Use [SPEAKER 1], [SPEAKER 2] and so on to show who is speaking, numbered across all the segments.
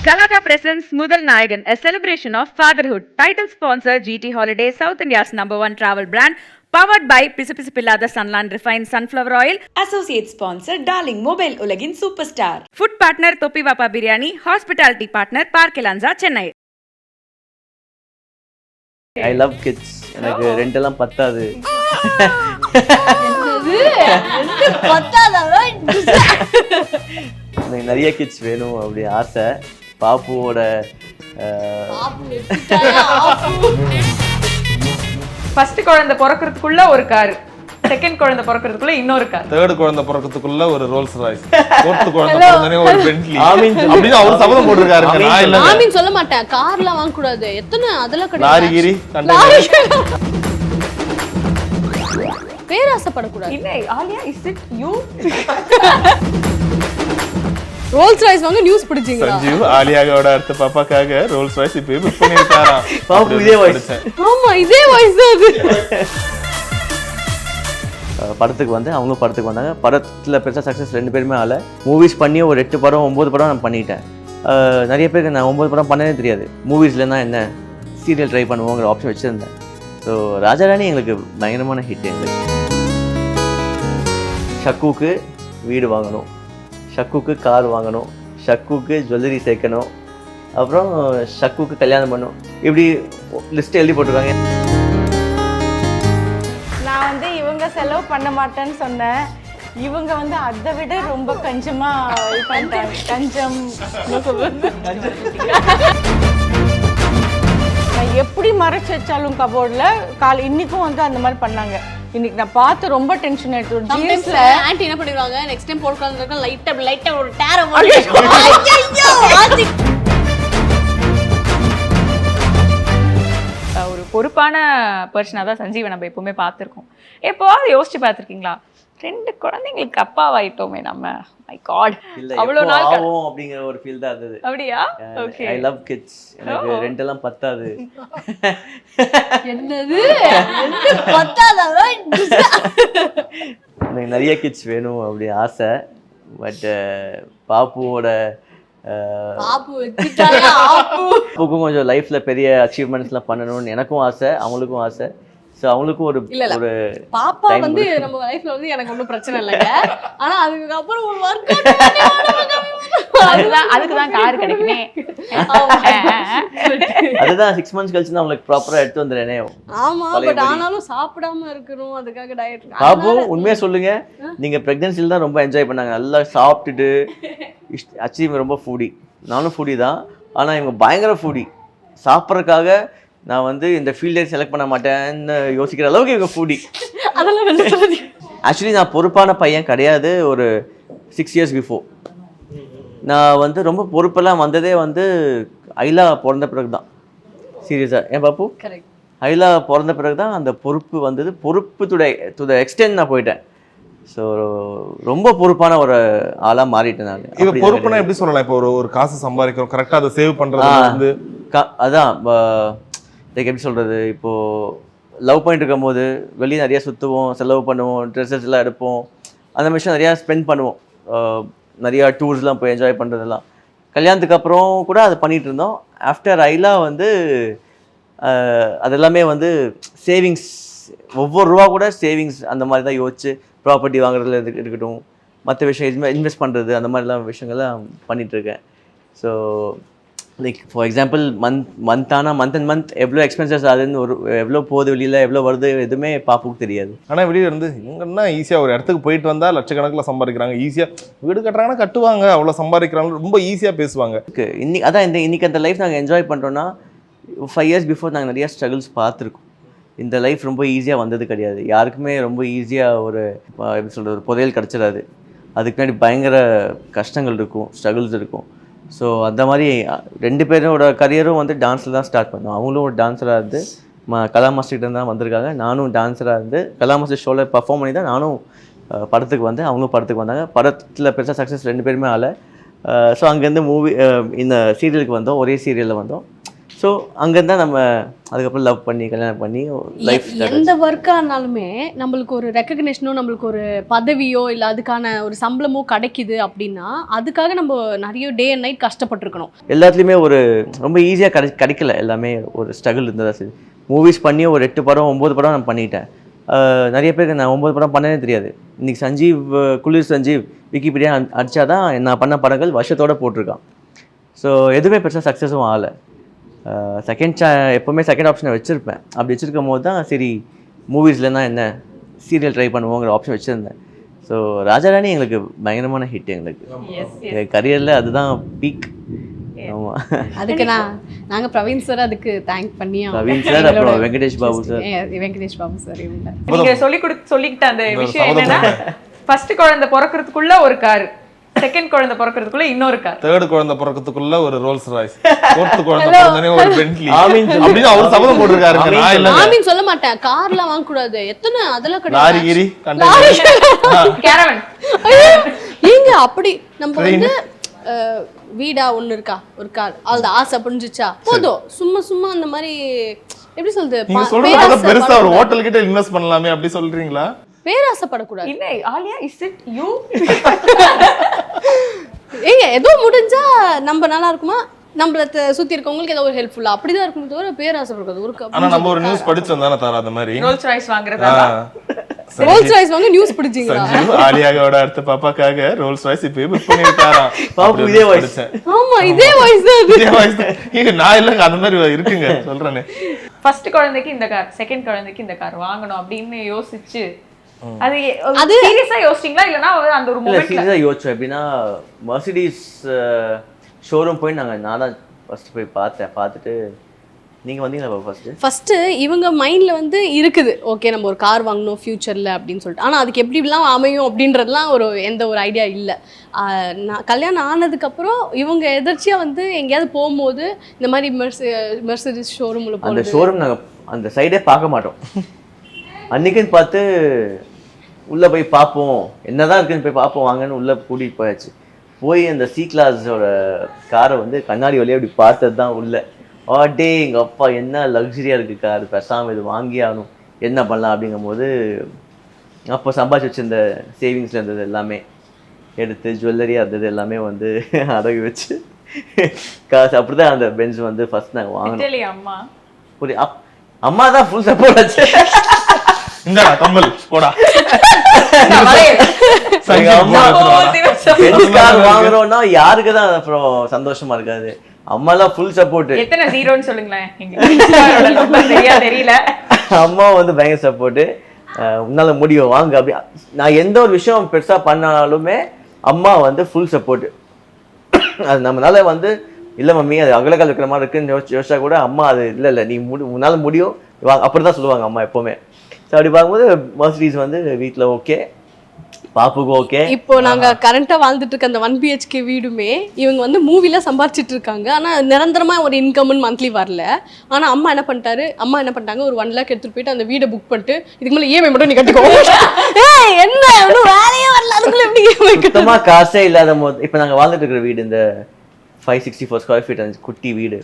[SPEAKER 1] Galata presents Mudal Nayagan, a celebration of fatherhood. Title sponsor GT Holidays, South India's #1 travel brand. Powered by Pisa Pillada Sunland Refined Sunflower Oil. Associate sponsor Darling Mobile Ulagin Superstar. Food partner Topi Vapa Biryani. Hospitality partner Park Elanza, Chennai.
[SPEAKER 2] I love kids. எனக்கு ரெண்டெல்லாம் பத்தாது. எனக்கு நிறைய kids வேணும் அப்படி ஆசை. பாப்புவோட
[SPEAKER 3] first குழந்தை பிறக்கிறதுக்குள்ள ஒரு car, second குழந்தை பிறக்கிறதுக்குள்ள இன்னொரு கார்,
[SPEAKER 4] தேர்ட் குழந்தை பிறக்கிறதுக்குள்ள ஒரு ரோல்ஸ் ராய்ஸ், ஃபோர்த் குழந்தை பிறந்தனே ஒரு பென்ட்லி. அப்படின்னு அவர் சபதம் போட்டுருக்காருங்க. நான் இல்ல
[SPEAKER 5] ஆமீன் சொல்ல மாட்டேன். கார்லாம் வாங்க கூடாது. எத்தனை அதெல்லாம் கிடையாது.
[SPEAKER 4] லாரிகிரி
[SPEAKER 5] பேராசைப்படக்கூடாது.
[SPEAKER 3] இல்ல Alia is it you?
[SPEAKER 5] Rolls Royce வாங்க நியூஸ் பிடிச்சீங்களா?
[SPEAKER 4] சஞ்சீவ் ஆலியாவோட அடுத்த பாப்பாக்காக ரோல்ஸ் ராய்ஸ் இப்ப புக் பண்ணிருக்காராம்.
[SPEAKER 2] பாப்பு இதே வாய்ஸ்.
[SPEAKER 5] ஆமா இதே வாய்ஸ் தான் அது.
[SPEAKER 2] படத்துக்கு வந்து அவங்களும் படத்துக்கு வந்தாங்க. படத்தில் பெருசாக சக்ஸஸ் ரெண்டு பேருமே ஆகலை. மூவிஸ் பண்ணி ஒரு 8 படம் 9 படம் நான் பண்ணிட்டேன். நிறைய பேருக்கு நான் 9 படம் பண்ணதே தெரியாது. மூவிஸ்லன்னா என்ன சீரியல் ட்ரை பண்ணுவோங்கிற ஆப்ஷன் வச்சுருந்தேன். ஸோ ராஜாராணி எங்களுக்கு பயங்கரமான ஹிட். எங்களுக்கு ஷக்குக்கு வீடு வாங்கணும், ஷக்குக்கு கார் வாங்கணும், ஷக்குக்கு ஜுவல்லரி சேர்க்கணும், அப்புறம் ஷக்குக்கு கல்யாணம் பண்ணணும், இப்படி லிஸ்ட் எழுதி போட்டிருக்காங்க.
[SPEAKER 6] நான் வந்து இவங்க செலவு பண்ண மாட்டேன்னு சொன்னேன். இவங்க வந்து அதை விட ரொம்ப கஞ்சமா பண்ணிட்டாங்க. கஞ்சம் நான் எப்படி மறைச்சு வச்சாலும் கபோர்டில் இன்னைக்கும் வந்து அந்த மாதிரி பண்ணாங்க. இன்னைக்கு நான் பார்த்து ரொம்ப டென்ஷன் ஆயிடுச்சு. ஒரு ஜீன்ஸ்ல
[SPEAKER 5] ஆன்ட்டி என்ன பண்ணிடுவாங்க, நெக்ஸ்ட் டைம் போடுறதுக்கு லைட்டா ஒரு டேர
[SPEAKER 3] ஒரு பொறுப்பான பர்சனாக தான் சஞ்சீவை நம்ம எப்பவுமே பார்த்துருக்கோம். எப்போவாவது யோசிச்சு பார்த்துருக்கீங்களா, 2 குழந்தைங்களுக்கு அப்பாவாயிட்டோமே நம்ம? மை காட், அவ்வளோ நாள்
[SPEAKER 2] ஆகும் அப்படிங்கிற ஒரு ஃபீல் தான் இருந்தது.
[SPEAKER 3] அப்படியா? ஓகே.
[SPEAKER 2] I love kids. எனக்கு ரெண்டெல்லாம் பத்தாது.
[SPEAKER 5] என்னது பத்தாதா?
[SPEAKER 2] எனக்கு நிறைய கிட்ஸ் வேணும் அப்படி ஆசை. பட் பாப்புவோட பாப்புக்கும் கொஞ்சம் லைஃப்ல பெரிய அச்சீவ்மெண்ட்ஸ்லாம் பண்ணணும்னு எனக்கும் ஆசை, அவங்களுக்கும் ஆசை. ஸோ அவங்களுக்கும் ஒரு ஒரு
[SPEAKER 5] பாப்பா வந்து நம்ம லைஃப்ல வந்து எனக்கு ஒன்றும் பிரச்சனை இல்லைங்க. ஆனா அதுக்கப்புறம் ஒரு ஒர்க்
[SPEAKER 3] அதுக்கு தான் கார் கிடைக்குமே.
[SPEAKER 2] அதுதான் 6 months கழிச்சு நான் உங்களுக்கு ப்ராப்பரா எடுத்து வந்துடுறேனே.
[SPEAKER 5] ஆமா, பட் ஆனாலும் சாப்பிடாம இருக்கணும், அதுக்காக டயட்.
[SPEAKER 2] பாப்பு உண்மையா சொல்லுங்க, நீங்க பிரெக்னன்சில தான் ரொம்ப என்ஜாய் பண்ணாங்க. நல்லா சாப்பிட்டுட்டு ஆக்சுவலி ரொம்ப ஃபுடி. நானும் ஃபுடி தான். ஆனா இவங்க பயங்கர ஃபுடி. சாப்பிட்றதுக்காக நான் வந்து இந்த ஃபீல்டே செலக்ட் பண்ண மாட்டேன்னு யோசிக்கிற அளவுக்கு இவங்க ஃபுடி. ஆக்சுவலி நான் பொறுப்பான பையன் கிடையாது. ஒரு 6 years பிஃபோர் நான் வந்து ரொம்ப பொறுப்பெல்லாம் வந்ததே வந்து ஐலா பிறந்த பிறகு தான். சீரியஸாக ஏன் பாப்பு? ஐலா பிறந்த பிறகு தான் அந்த பொறுப்பு வந்தது. பொறுப்பு டு த எக்ஸ்டென்ட் நான் போயிட்டேன். ஸோ ரொம்ப பொறுப்பான ஒரு ஆளாக மாறிட்டேன் நான்.
[SPEAKER 4] இது பொறுப்புனா எப்படி சொல்லலாம்? இப்போ ஒரு காசு சம்பாதிக்கிறோம், கரெக்டாக அதை சேவ் பண்ணுறது வந்து
[SPEAKER 2] அதான் எப்படி சொல்கிறது. இப்போது லவ் பண்ணிட்டு இருக்கும் போது வெளியே நிறையா சுற்றுவோம், செலவு பண்ணுவோம், ட்ரெஸ்ஸஸ் எல்லாம் எடுப்போம், அந்த விஷயம் நிறையா ஸ்பெண்ட் பண்ணுவோம். நிறையா டூர்ஸ்லாம் போய் என்ஜாய் பண்ணுறதெல்லாம். கல்யாணத்துக்கு அப்புறம் கூட அதை பண்ணிகிட்டு இருந்தோம். ஆஃப்டர் ஐலா வந்து அதெல்லாமே வந்து சேவிங்ஸ், ஒவ்வொரு ரூபா கூட சேவிங்ஸ் அந்த மாதிரி தான் யோசிச்சு ப்ராப்பர்ட்டி வாங்குறதுல இருக்கட்டும், மற்ற விஷயம் இன்வெஸ்ட் பண்ணுறது, அந்த மாதிரிலாம் விஷயங்கள்லாம் பண்ணிகிட்ருக்கேன். So like for example month and month எவ்வளோ எக்ஸ்பென்சஸ் ஆகுதுன்னு, எவ்வளோ போகுது வெளியில், எவ்வளோ வருது, எதுவுமே பாப்புக்கு தெரியாது.
[SPEAKER 4] ஆனால் வெளியே இருந்து இவங்கன்னா ஈஸியாக ஒரு இடத்துக்கு போயிட்டு வந்தால் லட்சக்கணக்கில் சம்பாதிக்கிறாங்க. ஈஸியாக வீடு கட்டுறாங்கன்னா கட்டுவாங்க, அவ்வளோ சம்பாதிக்கிறாங்க, ரொம்ப ஈஸியாக பேசுவாங்க.
[SPEAKER 2] இன்னைக்கு அந்த லைஃப் நாங்கள் என்ஜாய் பண்ணுறோன்னா 5 years பிஃபோர் நாங்கள் நிறையா ஸ்ட்ரகிள்ஸ் பார்த்துருக்கோம். இந்த லைஃப் ரொம்ப ஈஸியாக வந்தது கிடையாது. யாருக்குமே ரொம்ப ஈஸியாக ஒரு எப்படி சொல்கிறது, ஒரு புதையல் கிடச்சிடாது. அதுக்கு முன்னாடி பயங்கர கஷ்டங்கள் இருக்கும், ஸ்ட்ரகிள்ஸ் இருக்கும். ஸோ அந்த மாதிரி 2 பேரோட கரியரும் வந்து டான்ஸில் தான் ஸ்டார்ட் பண்ணோம். அவங்களும் ஒரு டான்ஸராக இருந்து கலா மாஸ்டர்கிட்ட தான் வந்திருக்காங்க. நானும் டான்ஸராக இருந்து கலா மாஸ்டர் ஷோவில் பர்ஃபார்ம் பண்ணி தான் நானும் படத்துக்கு வந்து அவங்களும் படத்துக்கு வந்தாங்க. படத்தில் பெருசாக சக்ஸஸ் 2 பேருமே ஆகலை. ஸோ அங்கேருந்து இந்த சீரியலுக்கு வந்தோம், ஒரே சீரியலில் வந்தோம். ஸோ அங்கேருந்து தான் நம்ம அதுக்கப்புறம் லவ் பண்ணி கல்யாணம் பண்ணி லைஃப்
[SPEAKER 5] எந்த ஒர்க்காக இருந்தாலுமே நம்மளுக்கு ஒரு ரெக்கக்னேஷனோ நம்மளுக்கு ஒரு பதவியோ இல்லை அதுக்கான ஒரு சம்பளமோ கிடைக்குது அப்படின்னா அதுக்காக நம்ம நிறைய டே அண்ட் நைட் கஷ்டப்பட்டிருக்கணும்.
[SPEAKER 2] எல்லாத்துலேயுமே ஒரு ரொம்ப ஈஸியாக கிடைக்கல, எல்லாமே ஒரு ஸ்ட்ரகிள் இருந்ததா சரி. மூவிஸ் பண்ணி ஒரு 8 படம் 9 படம் நான் பண்ணிட்டேன். நிறைய பேருக்கு நான் 9 படம் பண்ணதே தெரியாது. இன்றைக்கி சஞ்சீவ் குளிர் சஞ்சீவ் விக்கிபீடியா அடித்தாதான் நான் பண்ண படங்கள் வருஷத்தோடு போட்டிருக்கான். ஸோ எதுவுமே பெருசாக சக்ஸஸும் ஆகலை. எப்போவுமே செகண்ட் ஆப்ஷனை வச்சுருப்பேன். அப்படி வச்சுருக்கும் போது தான் சரி மூவிஸ்லன்னா என்ன சீரியல் ட்ரை பண்ணுவோங்கிற ஆப்ஷன் வச்சுருந்தேன். ஸோ ராஜாராணி எங்களுக்கு பயங்கரமான ஹிட். எங்களுக்கு கரியரில் அதுதான் பீக். ஆமாம்,
[SPEAKER 5] அதுக்கு நாங்கள் பிரவீன் சார் அதுக்கு தேங்க் பண்ணி
[SPEAKER 2] பிரவீன் சார், அப்புறம் வெங்கடேஷ் பாபு சார்
[SPEAKER 5] இவங்க
[SPEAKER 3] நீங்க சொல்லிக்கிட்ட அந்த விஷயம் என்னன்னா ஃபர்ஸ்ட் குழந்தை பிறக்கிறதுக்குள்ள ஒரு கார், செகண்ட் குழந்தை பிறக்கிறதுக்குள்ள இன்னொரு கார்,
[SPEAKER 4] தேர்ட் குழந்தை பிறக்கிறதுக்குள்ள ஒரு ரோல்ஸ் ராய்ஸ், ஃபோர்த் குழந்தை பிறந்தனே ஒரு பென்ட்லி அப்படின்னு அவர் சபதம் போட்டுருக்காருங்க. நான் இல்ல
[SPEAKER 5] ஆமீன் சொல்ல மாட்டேன். கார்லாம் வாங்க கூடாது, எத்தனை அதெல்லாம்
[SPEAKER 4] லாரி
[SPEAKER 5] கிடையாது.
[SPEAKER 4] கிரி கண்டெய்னர்
[SPEAKER 3] கேரவன்.
[SPEAKER 5] ஏங்க அப்படி நம்ம வந்து வீடா ஒண்ணு இருக்கா, ஒரு கார், அது ஆசை புரிஞ்சுச்சா போதும். சும்மா சும்மா அந்த மாதிரி எப்படி சொல்றது,
[SPEAKER 4] நீங்க சொல்றது பெருசா ஒரு ஹோட்டல் கிட்ட இன்வெஸ்ட் பண்ணலாமே அப்படி சொல்றீங்களா?
[SPEAKER 5] பேராசைப்படக்கூடாது.
[SPEAKER 3] இல்ல ஆலியா, இஸ் இட் யூ?
[SPEAKER 5] ஏங்க ஏதோ முடிஞ்சா நம்ம நல்லா இருக்குமா, நம்மள சுத்தி இருக்கவங்களுக்கு ஏதோ ஒரு ஹெல்ப்ஃபுல்லா அப்படிதான் இருக்கும் தவிர பேராசைப்படக்கூடாது. ஒரு
[SPEAKER 4] ஆனா நம்ம ஒரு நியூஸ் படிச்சோம் தானே தாரா, அந்த மாதிரி
[SPEAKER 3] ரோல்ஸ் ராய்ஸ் வாங்குறதா?
[SPEAKER 5] ரோல்ஸ் ராய்ஸ் வாங்க நியூஸ் பிடிச்சீங்களா?
[SPEAKER 4] சஞ்சீவ் ஆலியாவோட அடுத்த பாப்பாக்காக ரோல்ஸ் ராய்ஸ் இப்பவே புக் பண்ணிட்டாராம்.
[SPEAKER 2] பாப்பு இதே வாய்ஸ்.
[SPEAKER 5] ஆமா இதே வாய்ஸ் தான்.
[SPEAKER 4] இதே வாய்ஸ் தான். இங்க நான் இல்லங்க, அந்த மாதிரி இருக்குங்க சொல்றேனே.
[SPEAKER 3] ஃபர்ஸ்ட் குழந்தைக்கு இந்த கார், செகண்ட் குழந்தைக்கு இந்த கார் வாங்கணும் அப்படின்னு யோசிச்சு அது சீரியஸா யோசிச்சீங்களா இல்லனா அந்த ஒரு
[SPEAKER 2] இல்லை
[SPEAKER 3] மொமெண்ட்ல?
[SPEAKER 2] சீரியஸாக யோசிச்சோம். எப்படின்னா மர்சிடிஸ் ஷோரூம் போய் நான் தான் ஃபஸ்ட்டு போய் பார்த்துட்டு நீங்கள் வந்தீங்களா ஃபர்ஸ்ட்
[SPEAKER 5] இவங்க மைண்ட்ல வந்து இருக்குது, ஓகே நம்ம ஒரு கார் வாங்கணும் ஃபியூச்சர்ல அப்படின்னு சொல்லிட்டு. ஆனா அதுக்கு எப்படிலாம் அமையும் அப்படின்றதுலாம் எந்த ஒரு ஐடியா இல்லை. நான் கல்யாணம் ஆனதுக்கப்புறம் இவங்க எதிர்ச்சியா வந்து எங்கேயாவது போகும்போது இந்த மாதிரி மெர்சிடிஸ் ஷோரூம்ல
[SPEAKER 2] அந்த
[SPEAKER 5] போகிறது.
[SPEAKER 2] ஷோரூம் நாங்கள் அந்த சைடே பார்க்க மாட்டோம். அன்றைக்குன்னு பார்த்து உள்ளே போய் பார்ப்போம், என்னதான் இருக்குன்னு போய் பார்ப்போம் வாங்கன்னு உள்ளே கூட்டிகிட்டு போயாச்சு. போய் அந்த சி கிளாஸோட காரை வந்து கண்ணாடி வழியாக அப்படி பார்த்தது தான் உள்ளே. டே எங்கள் அப்பா என்ன லக்ஸரியாக இருக்குது கார், பேசாமல் இது வாங்கி ஆகணும், என்ன பண்ணலாம் அப்படிங்கும்போது அப்போ சம்பாதிச்சு வச்சிருந்த சேவிங்ஸில் இருந்தது எல்லாமே எடுத்து ஜுவல்லரியாக இருந்தது எல்லாமே வந்து அடகு வச்சு காசு அப்படி தான் அந்த பென்ஸ் வந்து ஃபர்ஸ்ட் நாங்கள் வாங்கினோம்.
[SPEAKER 3] அம்மா
[SPEAKER 2] புரிய அம்மா தான் ஃபுல் சப்போர்ட் ஆச்சு.
[SPEAKER 4] இந்த கம்மல் போடா
[SPEAKER 2] வாங்குறோம்னா யாருக்கு தான் அப்புறம் சந்தோஷமா இருக்காது. அம்மாலாம் ஃபுல் சப்போர்ட்.
[SPEAKER 3] எத்தனை ஜீரோன்னு சொல்லுங்களேன், தெரியல.
[SPEAKER 2] அம்மா வந்து பயங்கர சப்போர்ட். உன்னால முடியும் வாங்க அப்படி. நான் எந்த ஒரு விஷயம் பெருசா பண்ணாலுமே அம்மா வந்து ஃபுல் சப்போர்ட். அது நம்மளால வந்து இல்லை மம்மி அது அகலக்கால் இருக்கிற மாதிரி இருக்குன்னு யோசிச்சா கூட அம்மா அது இல்லை நீ உன்னால முடியும் அப்படிதான் சொல்லுவாங்க அம்மா எப்பவுமே. ஸோ அப்படி பார்க்கும்போது மர்சிடிஸ் வந்து வீட்டில் ஓகே, பாப்புக்கு ஓகே.
[SPEAKER 5] இப்போ நாங்க கரண்டா வாழ்ந்துட்டு இருக்க அந்த 1 BHK வீடுமே இவங்க வந்து மூவில சம்பாரிச்சிட்டு இருக்காங்க. ஆனா நிரந்தரமா ஒரு இன்கம் மந்த்லி வரல. ஆனா அம்மா என்ன பண்ணிட்டாங்க, ஒரு 1 lakh எடுத்துட்டு போயிட்டு அந்த வீடை புக் பண்ணிட்டு இதுக்கு மேல EMI மட்டும் நீ கட்டிக்கோ. என்ன வேலையே வரல, அதுக்குள்ள எப்படி
[SPEAKER 2] சுத்தமா காசே இல்லாத போது இப்போ நாங்கள் வாழ்ந்துட்டு இருக்கிற வீடு இந்த 564 square feet அந்த குட்டி வீடு.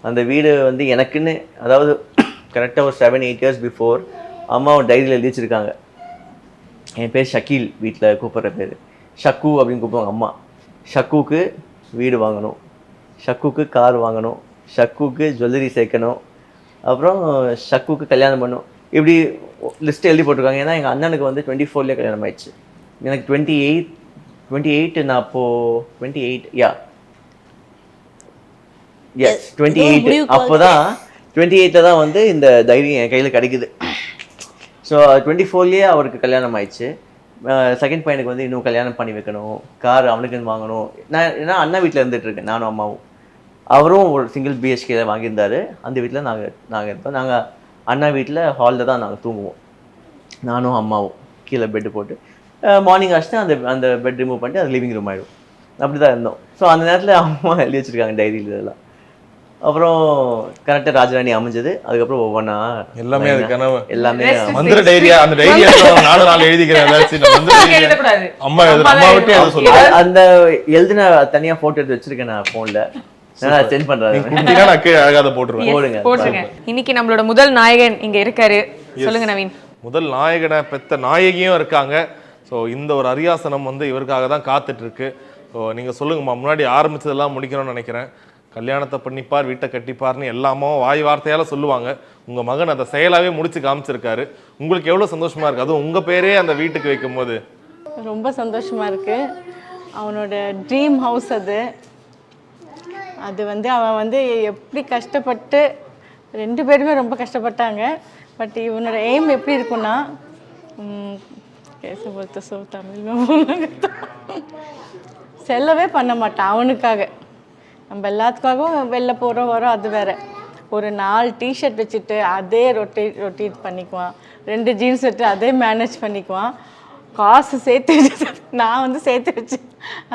[SPEAKER 2] அந்த வீடு வந்து எனக்குன்னு அதாவது கரெக்டாக ஒரு 7-8 years பிஃபோர் அம்மா ஒரு டைரியில் எழுதி வச்சிருக்காங்க. என் பேர் ஷக்கீல், வீட்டில் கூப்பிட்ற பேர் ஷக்கு அப்படின்னு கூப்பிடுவாங்க அம்மா. ஷக்குக்கு வீடு வாங்கணும், ஷக்குக்கு கார் வாங்கணும், ஷக்குக்கு ஜுவல்லரி சேர்க்கணும், அப்புறம் ஷக்குக்கு கல்யாணம் பண்ணணும், இப்படி லிஸ்ட்டு எழுதி போட்டிருக்காங்க. ஏன்னா எங்கள் அண்ணனுக்கு வந்து 24 கல்யாணம் ஆயிடுச்சு. எனக்கு 28 நான் அப்போது 28 28 அப்போதான் 28 தான் வந்து இந்த தைரியம் என் கையில் கிடைக்குது. ஸோ 24 அவருக்கு கல்யாணம் ஆயிடுச்சு. செகண்ட் பையனுக்கு வந்து இன்னும் கல்யாணம் பண்ணி வைக்கணும், கார் அவனுக்குன்னு வாங்கணும். ஏன்னா அண்ணா வீட்டில் இருந்துட்டு இருக்கேன் நானும் அம்மாவும். அவரும் ஒரு சிங்கிள் BHK வாங்கியிருந்தாரு. அந்த வீட்டில் நாங்கள் இருப்போம். நாங்கள் அண்ணா வீட்டில் ஹாலில் தான் நாங்கள் தூங்குவோம், நானும் அம்மாவும். கீழே பெட்டு போட்டு மார்னிங் ஆச்சுன்னா அந்த பெட் ரிமூவ் பண்ணிட்டு அது லிவிங் ரூம் ஆகிடும். அப்படி தான் இருந்தோம். ஸோ அந்த நேரத்தில் அம்மா எழுதி வச்சுருக்காங்க டைரியில் இதெல்லாம். அப்புறம் கரெக்டாக ராஜராணி அமைஞ்சது. அதுக்கப்புறம் ஒவ்வொன்றா
[SPEAKER 4] எல்லாமே அது கனவு,
[SPEAKER 2] எல்லாமே
[SPEAKER 4] மந்திர டைரியா. அந்த டைரியா நானும் எழுதிக்கிறேன்.
[SPEAKER 3] எழுதக்கூடாது,
[SPEAKER 4] அம்மா விட்டு அதை சொல்லுவாங்க.
[SPEAKER 2] அந்த எழுதின தனியாக ஃபோட்டோ எடுத்து வச்சிருக்கேன் நான் ஃபோனில். நான் சென்ட் பண்றேன்.
[SPEAKER 4] நீங்க கொடுத்தீங்கன்னா நான் கீழே அழகாக அதை போட்டுருவேன்.
[SPEAKER 2] போடுங்க.
[SPEAKER 3] போட்டுருங்க. இன்னைக்கு நம்மளோட முதல் நாயகன் இங்க இருக்காரு. சொல்லுங்க நவீன்.
[SPEAKER 4] முதல் நாயகனை பெத்த நாயகியும் இருக்காங்க. ஸோ இந்த ஒரு அரியாசனம் வந்து இவருக்காக தான் காத்துட்டு இருக்கு. ஸோ நீங்கள் சொல்லுங்கம்மா, முன்னாடி ஆரம்பிச்சதெல்லாம் முடிக்கணும்னு நினைக்கிறேன். கல்யாணத்தை பண்ணிப்பார், வீட்டை கட்டிப்பார்னு எல்லாமோ வாய் வார்த்தையால சொல்லுவாங்க. உங்கள் மகன் அதை செயலாகவே முடிச்சு காமிச்சிருக்காரு. உங்களுக்கு எவ்வளோ சந்தோஷமா இருக்கு, அதுவும் உங்கள் பேரே அந்த வீட்டுக்கு வைக்கும் போது?
[SPEAKER 6] ரொம்ப சந்தோஷமா இருக்கு. அவனோட ட்ரீம் ஹவுஸ் அது வந்து அவன் வந்து எப்படி கஷ்டப்பட்டு 2 பேருமே ரொம்ப கஷ்டப்பட்டாங்க. பட் இவனோட எய்ம் எப்படி இருக்குன்னா செல்லவே பண்ண மாட்டான் அவனுக்காக. நம்ம எல்லாத்துக்காகவும் வெளில போகிறோம் வரோம், அது வேற. ஒரு 4 டிஷர்ட் வச்சுட்டு அதே ரொட்டேட் பண்ணிக்குவான். 2 ஜீன்ஸ் வச்சு அதே மேனேஜ் பண்ணிக்குவான். காசு சேர்த்து வச்சு நான் வந்து சேர்த்து வச்சு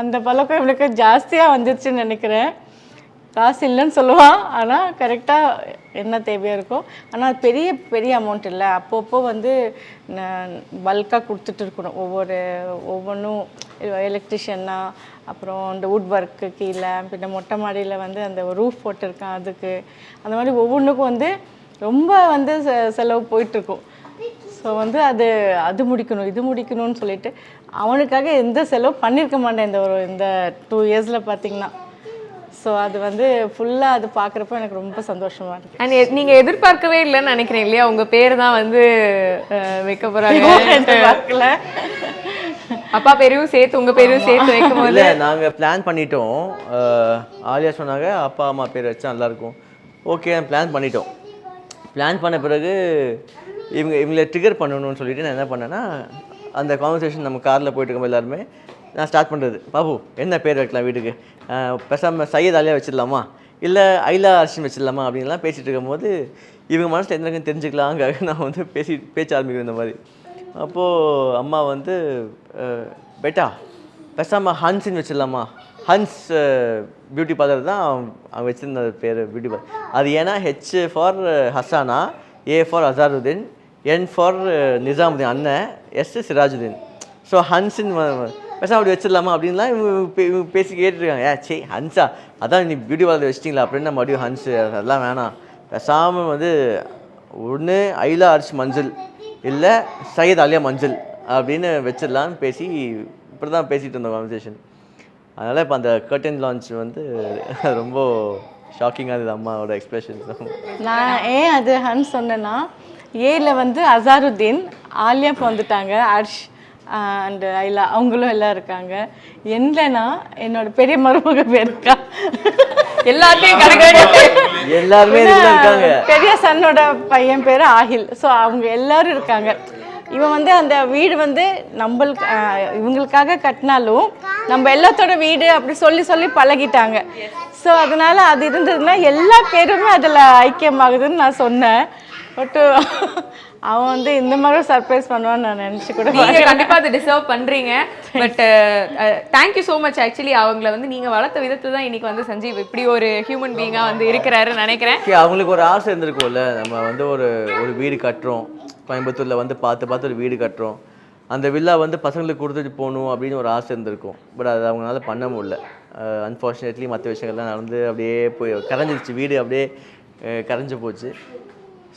[SPEAKER 6] அந்த பழக்கம் இவனுக்கு ஜாஸ்தியாக வந்துருச்சுன்னு நினைக்கிறேன். காசு இல்லைன்னு சொல்லுவான், ஆனால் கரெக்டாக என்ன தேவையாக இருக்கும். ஆனால் பெரிய பெரிய அமௌண்ட் இல்லை. அப்பப்போ வந்து பல்காக கொடுத்துட்டு இருக்கணும். ஒவ்வொன்றும் எலக்ட்ரிஷியன்னா, அப்புறம் இந்த வுட் ஒர்க்கு கீழே, பின்ன மொட்டை மாடியில் வந்து அந்த ரூஃப் போட்டிருக்கான் அதுக்கு, அந்த மாதிரி ஒவ்வொன்றுக்கும் வந்து ரொம்ப வந்து செலவு போயிட்டுருக்கும். ஸோ வந்து அது முடிக்கணும் இது முடிக்கணும்னு சொல்லிட்டு அவனுக்காக எந்த செலவு பண்ணியிருக்க மாட்டேன் இந்த 2 இயர்ஸில் பார்த்தீங்கன்னா. ஸோ அது வந்து ஃபுல்லாக அது பார்க்குறப்போ எனக்கு ரொம்ப சந்தோஷமாக இருக்குது.
[SPEAKER 3] அண்ட் நீங்கள் எதிர்பார்க்கவே இல்லைன்னு நினைக்கிறேன் இல்லையா, உங்கள் பேர் தான் வந்து வைக்க போகிறாங்க.
[SPEAKER 6] எதிர்பார்க்கல.
[SPEAKER 3] அப்பா பேரையும் சேர்த்து உங்கள் பேரையும் சேர்த்து வைக்கும் போது
[SPEAKER 2] நாங்கள் பிளான் பண்ணிட்டோம். ஆலியா சொன்னாங்க அப்பா அம்மா பேர் வச்சா நல்லாயிருக்கும். ஓகே பிளான் பண்ணிட்டோம். பிளான் பண்ண பிறகு இவங்களை ட்ரிகர் பண்ணணும்னு சொல்லிட்டு நான் என்ன பண்ணேன்னா, அந்த கான்வர்சேஷன் நம்ம காரில் போயிட்டு இருக்கோம் எல்லாருமே. நான் ஸ்டார்ட் பண்ணுறது, பாபு என்ன பேர் வைக்கலாம் வீட்டுக்கு, பேசாமல் சையத் ஆலியா வச்சிடலாமா, இல்லை ஐலா அர்ஷின் வச்சிடலாமா அப்படின்லாம் பேசிகிட்டு இருக்கும்போது இவங்க மனசில் எந்த இருக்குன்னு தெரிஞ்சுக்கலாங்காக நான் வந்து பேச்ச ஆரம்பிக்கிறேன் இந்த மாதிரி. அப்போது அம்மா வந்து பெட்டா பேசாமல் ஹன்ஸின்னு வச்சிடலாமா, ஹன்ஸ் பியூட்டி பார்லர் தான் அவங்க வச்சுருந்த பேர் பியூட்டி பார்லர். அது ஏன்னா H for Hasana, A for Azharuddin, N for Nizamuddin அண்ணன், எஸ் சிராஜுதீன். ஸோ ஹன்ஸின் பேச அப்படி வச்சிடலாமா அப்படின்லாம் இவங்க பேசி கேட்டுருக்காங்க. சே ஹன்ஸா, அதான் நீ பியூட்டி பார்லர் வச்சிட்டிங்களா அப்படின்னு மறுபடியும் ஹன்ஸு அதெல்லாம் வேணாம், பேசாமல் வந்து ஒன்று ஐலா அர்ஷ் மஞ்சள் இல்லை சையத் ஆலியா மஞ்சள் அப்படின்னு வச்சிடலான்னு பேசி இப்படி தான் பேசிகிட்டு இருந்தோம் கான்வர்சேஷன். அதனால் இப்போ அந்த கர்டன் லான்ச் வந்து ரொம்ப ஷாக்கிங்காக இருந்தது அம்மாவோட எக்ஸ்பிரஷன்ஸ்.
[SPEAKER 6] நான் ஏன் அது ஹன்ஸ் சொன்னேன்னா, ஏல வந்து அசாருதீன், ஆலியா வந்துட்டாங்க, அர்ஷ் அண்ட் ஐலா அவங்களும் எல்லாம் இருக்காங்க. என்னன்னா என்னோட பெரிய மருமக பேர் இருக்கா,
[SPEAKER 3] எல்லாத்தையும்
[SPEAKER 2] எல்லாருமே இருக்காங்க.
[SPEAKER 6] பெரிய சன்னோட பையன் பேர் ஆஹில். ஸோ அவங்க எல்லாரும் இருக்காங்க. இவன் வந்து அந்த வீடு வந்து இவங்களுக்காக கட்டினாலும் நம்ம எல்லாத்தோட வீடு அப்படி சொல்லி சொல்லி பழகிட்டாங்க. ஸோ அதனால அது இருந்ததுன்னா எல்லா பேருமே அதில் ஐக்கியமாகுதுன்னு நான் சொன்னேன். பட் அவன் வந்து இந்த மாதிரி சர்ப்ரைஸ் பண்ணுவான்னு நான் நினச்சி கூட
[SPEAKER 3] கண்டிப்பாக அதை டிசர்வ் பண்ணுறீங்க. But thank you so much. Actually அவங்கள வந்து நீங்கள் வளர்த்த விதத்தை தான் இன்னைக்கு வந்து சஞ்சீவ் இப்படி ஒரு ஹியூமன் பீயிங்காக வந்து இருக்கிறாருன்னு நினைக்கிறேன்.
[SPEAKER 2] அவங்களுக்கு ஒரு ஆசை இருந்திருக்கும்ல, நம்ம வந்து ஒரு வீடு கட்டுறோம், கோயம்புத்தூரில் வந்து பார்த்து ஒரு வீடு கட்டுறோம், அந்த வில்லா வந்து பசங்களுக்கு கொடுத்துட்டு போகணும் அப்படின்னு ஒரு ஆசை இருந்திருக்கும். பட் அது அவங்களால பண்ண முடியல. அன்ஃபார்ச்சுனேட்லி மற்ற விஷயங்கள்லாம் நடந்து அப்படியே போய் கரைஞ்சிருச்சு, வீடு அப்படியே கரைஞ்சி போச்சு.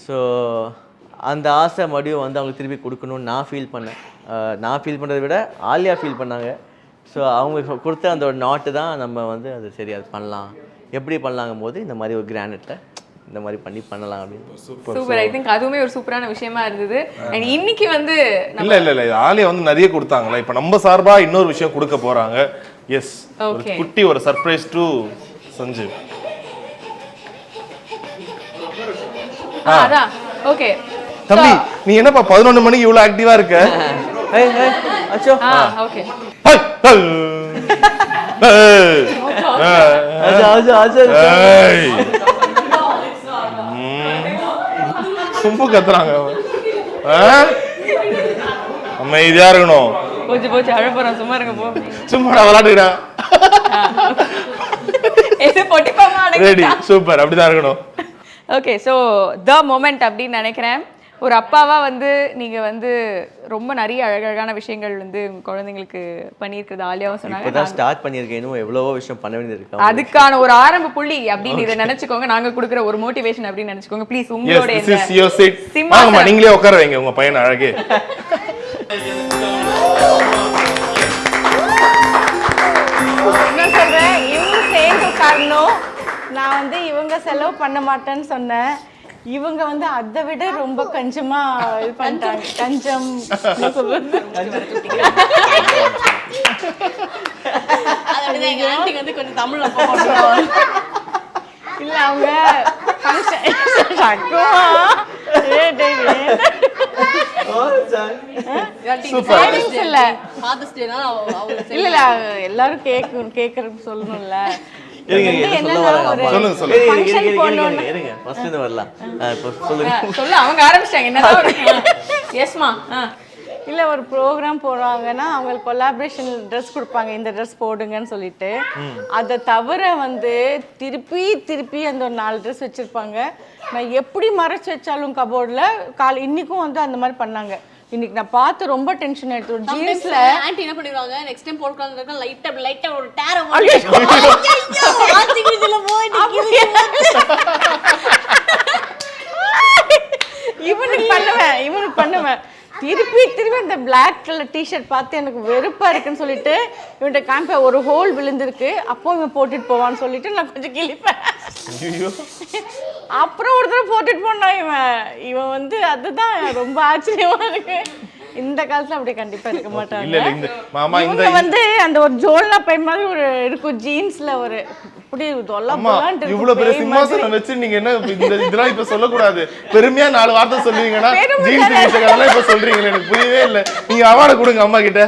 [SPEAKER 2] ஸோ அந்த ஆசை மறுபடியும் வந்து அவங்களுக்கு திருப்பி கொடுக்கணும்னு நான் ஃபீல் பண்ணேன். நான் ஃபீல் பண்ணுறதை விட ஆலியா ஃபீல் பண்ணாங்க. ஸோ அவங்க கொடுத்த அந்த ஒரு நாட்டு தான் நம்ம வந்து அது சரி அது பண்ணலாம், எப்படி பண்ணலாங்கும் போது இந்த மாதிரி ஒரு கிரானைட்டில் இந்த மாதிரி பண்ணலாம் அப்படின்னு.
[SPEAKER 3] சூப்பர். ஐ திங்க் அதுவுமே ஒரு சூப்பரான விஷயமா இருந்தது. அண்ட் இன்னைக்கு வந்து
[SPEAKER 4] இல்ல ஆலியா வந்து நிறைய கொடுத்தாங்களா, இப்போ நம்ம சார்பா இன்னொரு விஷயம் கொடுக்க போறாங்க. எஸ், ஒரு குட்டி ஒரு சர்ப்ரைஸ் டு சஞ்சீவ்.
[SPEAKER 3] அதான் ஓகே
[SPEAKER 4] தம்பி, நீ என்னப்பா 11 மணிக்கு இவ்வளவு ஆக்டிவா இருக்க?
[SPEAKER 2] அச்சோ
[SPEAKER 3] ஓகே
[SPEAKER 4] ரொம்ப கத்துறாங்க. அமைதியா இருக்கணும்.
[SPEAKER 3] போச்சு அழ போறோம், சும்மா இருங்க போ.
[SPEAKER 4] சும்மா விளையாடுறேன்.
[SPEAKER 3] ரெடி,
[SPEAKER 4] சூப்பர், அப்படிதான் இருக்கணும்.
[SPEAKER 3] ஓகே, ஸோ த மொமெண்ட் அப்படின்னு நினைக்கிறேன். ஒரு அப்பாவா வந்து நீங்க வந்து ரொம்ப நிறைய அழகழகான விஷயங்கள் வந்து உங்க குழந்தைங்களுக்கு பண்ணியிருக்கிறது ஆலியாவும் சொன்னாங்க.
[SPEAKER 2] இப்பதான் ஸ்டார்ட் பண்ணியிருக்கேன், இன்னும் எவ்வளவோ விஷயம் பண்ண வேண்டியது இருக்கு.
[SPEAKER 3] அதுக்கான ஒரு ஆரம்ப புள்ளி அப்படின்னு இதை நினைச்சுக்கோங்க. நாங்க கொடுக்குற ஒரு மோட்டிவேஷன் அப்படின்னு நினைச்சுக்கோங்க ப்ளீஸ். உங்களோட
[SPEAKER 4] வாங்கம்மா, நீங்களே உட்கார வைங்க உங்க பையன் அழகே.
[SPEAKER 6] என்ன சொல்றேன், இவங்க சேர்ந்து உட்காரணும். நான் வந்து இவங்க செலவு பண்ண மாட்டேன்னு சொன்னேன். இவங்க வந்து அதை விட ரொம்ப கஞ்சமா இது பண்ணிட்டாங்க. கஞ்சம் சொல்றது
[SPEAKER 5] கொஞ்சம் தமிழ்ல
[SPEAKER 6] இல்ல அவங்க இல்ல இல்ல எல்லாரும் கேக்குறது சொல்லணும்ல.
[SPEAKER 3] அவங்க ஆரம்பிச்சிட்டாங்க.
[SPEAKER 6] இல்ல ஒரு ப்ரோக்ராம் போறாங்கன்னா அவங்களுக்கு கொலாபரேஷன் ட்ரெஸ் கொடுப்பாங்க, இந்த ட்ரெஸ் போடுங்கன்னு சொல்லிட்டு. அதை தவிர வந்து திருப்பி அந்த ஒரு 4 ட்ரெஸ் வச்சிருப்பாங்க. நான் எப்படி மறைச்சு வச்சாலும் கபோர்டில் இன்னைக்கும் வந்து அந்த மாதிரி பண்ணாங்க. இன்னைக்கு நான் பார்த்து ரொம்ப டென்ஷன் ஆயிடுச்சு. ஒரு ஜீன்ஸ்ல
[SPEAKER 5] ஆன்ட்டி என்ன பண்ணிடுவாங்க, நெக்ஸ்ட் டைம் போடுறதுக்கு லைட்டா ஒரு டேர்
[SPEAKER 6] இவனுக்கு பண்ணுவேன். திருப்பி அந்த பிளாக் கலர் டிஷர்ட் பார்த்து எனக்கு வெறுப்பா இருக்குன்னு சொல்லிட்டு இவன்கிட்ட காமிப்ப ஒரு ஹோல் விழுந்திருக்கு, அப்போ இவன் போட்டுட்டு போவான்னு சொல்லிட்டு நான் கொஞ்சம் கிழிப்பேன். அப்புறம் ஒரு தடவை போட்டுட்டு போனான் இவன் வந்து அதுதான் ரொம்ப ஆச்சரியமா இருக்கு. இந்த காலத்துல அப்படி கண்டிப்பா இருக்க மாட்டாங்க. இவங்க வந்து அந்த ஒரு ஜோல்னா பை மாதிரி ஒரு இருக்கும் ஜீன்ஸ்ல ஒரு இப்படி
[SPEAKER 4] இவ்வளவு பெரிய சிம்மாசனம் வச்சு நீங்க என்ன இதெல்லாம் இப்ப சொல்லக்கூடாது. பெருமையா 4 வார்த்தை சொல்லுவீங்கன்னா ஜீன்ஸ் இப்ப சொல்றீங்க, எனக்கு புரியவே இல்லை. நீங்க அவார்டு கொடுங்க அம்மா கிட்ட,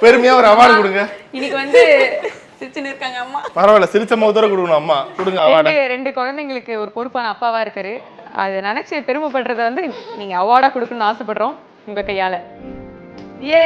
[SPEAKER 4] பெருமையா ஒரு அவார்டு கொடுங்க.
[SPEAKER 3] இன்னைக்கு வந்து சிரிச்சுன்னு இருக்காங்க அம்மா.
[SPEAKER 4] பரவாயில்ல, சிரிச்ச முகத்தோட கொடுக்கணும் அம்மா, கொடுங்க அவார்டு.
[SPEAKER 3] 2 குழந்தைங்களுக்கு ஒரு பொறுப்பான அப்பாவா இருக்காரு. அதை நினைச்சு பெருமைப்படுறத வந்து நீங்க அவார்டா கொடுக்கணும்னு ஆசைப்படுறோம் உங்க கையால. ஏ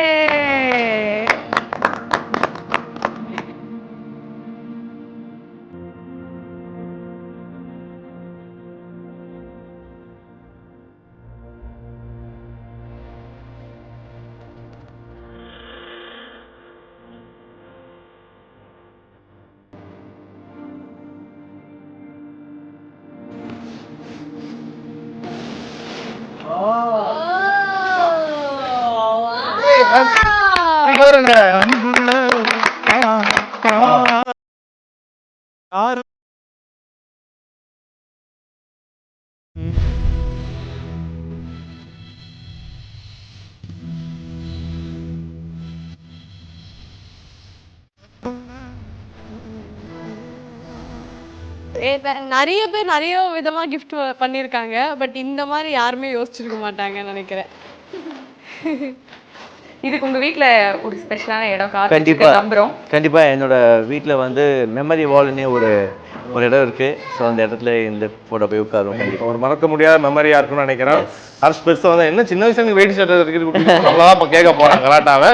[SPEAKER 5] நிறைய பேர் நிறைய விதமா கிஃப்ட் பண்ணியிருக்காங்க. பட் இந்த மாதிரி யாருமே யோசிச்சிருக்க மாட்டாங்கன்னு நினைக்கிறேன்.
[SPEAKER 3] இதுக்கு உங்க வீட்ல ஒரு ஸ்பெஷலான இடம்
[SPEAKER 2] கண்டிப்பா என்னோட வீட்ல வந்து மெமரி வால்னே ஒரு இடம் இருக்கு. ஸோ அந்த இடத்துல இந்த போட்டோ போய் உட்காரும். கண்டிப்பா
[SPEAKER 4] ஒரு மறக்க முடியாத மெமரியா இருக்கும்னு நினைக்கிறேன். அரசு பெருசா வந்து என்ன சின்ன வயசுல வெயிட் ஷர்ட் கேட்க போறாங்க கலாட்டாவை.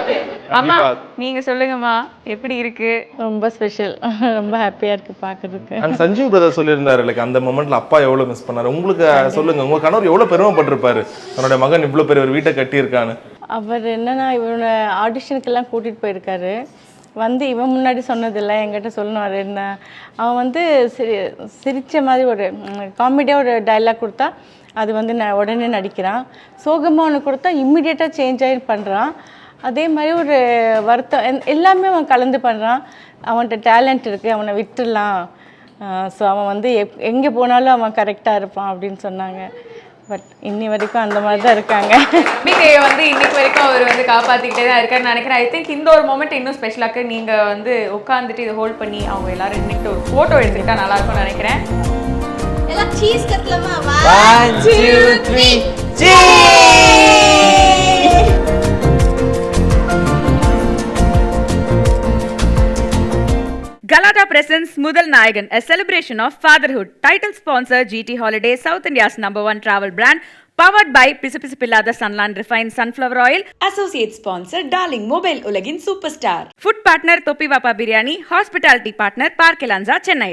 [SPEAKER 3] அம்மா நீங்க சொல்லுங்கம்மா, எப்படி இருக்கு?
[SPEAKER 6] ரொம்ப ஸ்பெஷல், ரொம்ப ஹாப்பியா இருக்கு பாக்குறதுக்கு.
[SPEAKER 4] அண்ட் சஞ்சீவ் பிரதர் சொல்லியிருந்தாரு லைக் அந்த மொமெண்ட்ல அப்பா எவ்வளவு மிஸ் பண்ணாரு. உங்களுக்கு சொல்லுங்க, உங்க கணவர் எவ்வளவு பெருமைப்பட்டிருப்பாரு தன்னோட மகன் இவ்வளவு பெரிய ஒரு வீட்டை கட்டி இருக்கான்னு.
[SPEAKER 6] அவர் என்னன்னா இவனோட ஆடிஷனுக்கெல்லாம் கூட்டிட்டு போயிருக்காரு. வந்து இவன் முன்னாடி சொன்னதில்லை, என்கிட்ட சொல்லணும் என்ன. அவன் வந்து சிரித்த மாதிரி ஒரு காமெடியாக ஒரு டைலாக் கொடுத்தா அது வந்து உடனே நடிக்கிறான். சோகமாக ஒன்று கொடுத்தா இம்மிடியேட்டாக சேஞ்ச் ஆகி பண்ணுறான். அதே மாதிரி ஒரு வருத்தம் எல்லாமே அவன் கலந்து பண்ணுறான். அவன்கிட்ட டேலண்ட் இருக்குது, அவனை விட்டுடலாம். ஸோ அவன் வந்து எங்கே போனாலும் அவன் கரெக்டாக இருப்பான் அப்படின்னு சொன்னாங்க. பட் இன்னி வரைக்கும் அந்த மாதிரி தான் இருக்காங்க.
[SPEAKER 3] நம்பிக்கையை வந்து இன்னைக்கு வரைக்கும் அவர் வந்து காப்பாற்றிக்கிட்டே தான் இருக்காருன்னு நினைக்கிறேன். ஐ திங்க் இந்த ஒரு மொமெண்ட் இன்னும் ஸ்பெஷலாக நீங்கள் வந்து உட்காந்துட்டு இதை ஹோல்ட் பண்ணி அவங்க எல்லாரும் இன்னைக்கு ஒரு ஃபோட்டோ எடுத்துக்கிட்டா நல்லா இருக்கும்னு நினைக்கிறேன்.
[SPEAKER 5] எல்லாம் சீஸ் கட்டலாமா?
[SPEAKER 2] 1 2 3 cheese.
[SPEAKER 1] Galata presents Mudal Nayagan, a celebration of fatherhood. Title sponsor GT Holiday, South India's #1 travel brand. Powered by Pisu Pillada Sunland Refined Sunflower Oil. Associate sponsor Darling Mobile Ulagin Superstar. Food partner Topi Vapa Biryani. Hospitality partner Park Elanza, Chennai.